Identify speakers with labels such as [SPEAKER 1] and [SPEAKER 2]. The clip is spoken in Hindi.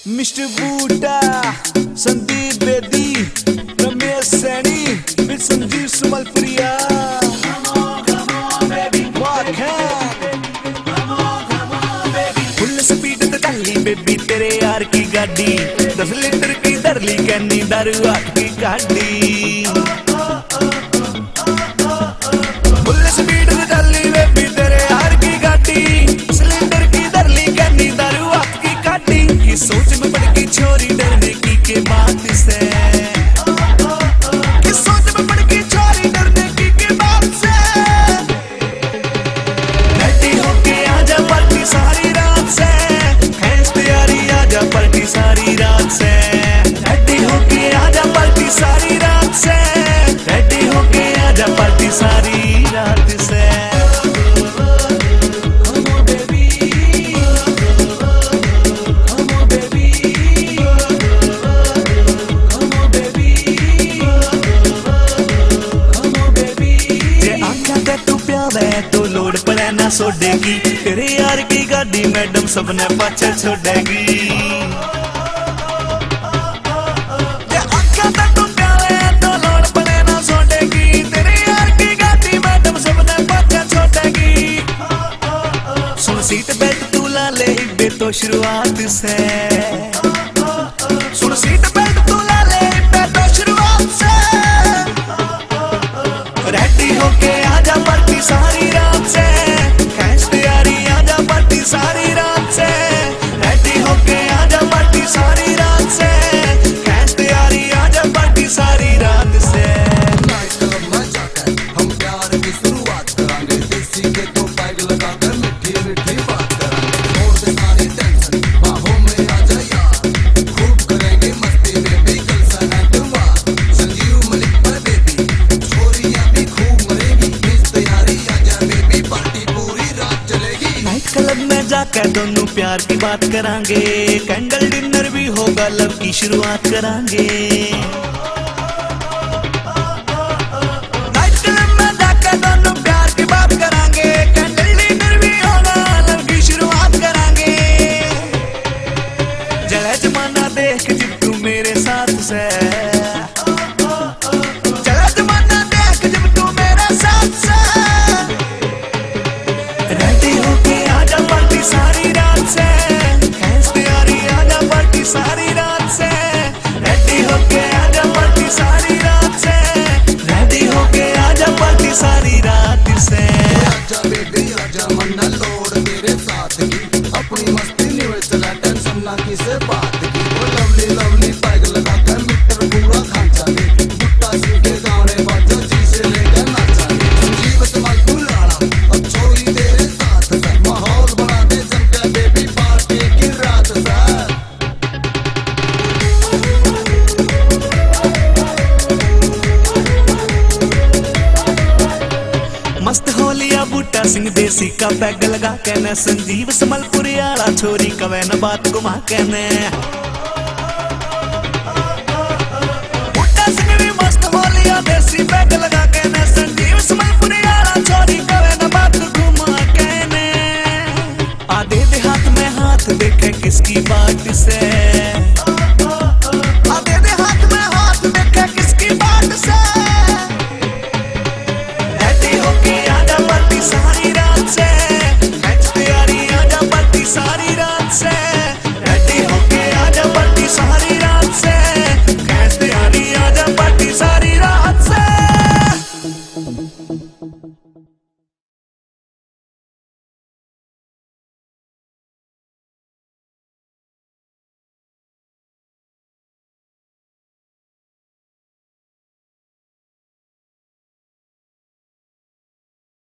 [SPEAKER 1] मिस्टर बूटा, संदीप बेदी, रमेश सैनी, फिर संजीव सुमलप्रिया। फुल स्पीड ते चली बेबी तेरे यार की गाड़ी, 10 लीटर की दरली कैनी दारू आठ की गाड़ी। फुल स्पीड ते चली बेबी तेरे यार की गाड़ी, 10 लीटर की दरली कैनी दारू आठ की गाड़ी। की सोच में पड़ गई छोरी डरने की के बात से, की सोच में पड़ गई छोरी डरने की के बात से। रेडी होके आजा पार्टी सारी रात से, हैंस तैयारी आजा पार्टी सारी रात से। रेडी होके आजा पार्टी सारी रात से, रेडी होके आजा पार्टी सारी रात से। तो लोड पड़े ना सोडेगी तेरे यार की गाड़ी, मैडम सबने पाछे छोड़ेगी। तो लोड पड़े ना सोडेगी तेरे यार की गाड़ी, मैडम सबने पाछे छोड़ेगी। सुन सीट बेल्ट तू ला ले बे तो शुरुआत से, सुन सीट बेल्ट तू ला ले बे तो शुरुआत से। रेडी होके आजा पार्टी सारी रात से, कैश तैयारी आजा पार्टी सारी रात से। रेडी होके आजा पार्टी सारी रात से, कैश तैयारी आजा पार्टी सारी रात से।
[SPEAKER 2] नाइट क्लब में जाकर हम प्यार की शुरुआत करांगे, देसी के दो पैग लगाकर मीठी मीठी बात करांगे। छोड़ दे सारी टेंशन बाहों में आ जा यार, खूब करेंगे मस्ती बेबी कल सा एतवार। संजीव मलिक पर बेबी छोरियां भी खूब मरेगी, मिस तैयारी आजा बेबी पार्टी पूरी रात चलेगी।
[SPEAKER 1] नाइट क्लब में जाकर दोनों प्यार की बात करांगे, कैंडल डिनर भी होगा, लव की शुरुआत करांगे। नाइट क्लब में जाकर दोनों प्यार की बात करांगे, कैंडल डिनर भी होगा, लव की शुरुआत करांगे। जले जमाना देख जब तू मेरे साथ से, जले जमाना देख जब तू मेरे साथ से। रेडी होके आजा पार्टी सारी रात से, हैंस तैयारी आजा पार्टी सारी रात से। रेडी होके आजा पार्टी सारी रात से, रेडी होके आजा पार्टी सारी रात से।
[SPEAKER 2] आजा बेबी आजा मन्ना लोड तेरे साथ की, अपनी मस्ती निवड़ चला टेंशन ना किसे बात की। वो लवली लवली पैग लगाकर मीटर पूरा खांचा दे, बुट्टा सिंह के गाने बाजा जी से लेकर नाचा दे। संजीव तमाल बुलाना अब छोरी तेरे साथ से, माहौल बना दे जमकर बेबी पार्टी की रात से।
[SPEAKER 1] मस्त हो लिया बूटा सिंह देसी का पैग लगा के न, संजीव समलपुरी आला छोरी कवे न बात घुमा के न। बूटा सिंह भी मस्त हो लिया देसी पैग लगा के न, संजीव समलपुरी आला छोरी कवे न बात घुमा के न। आ दे हाथ में हाथ देखे किसकी बात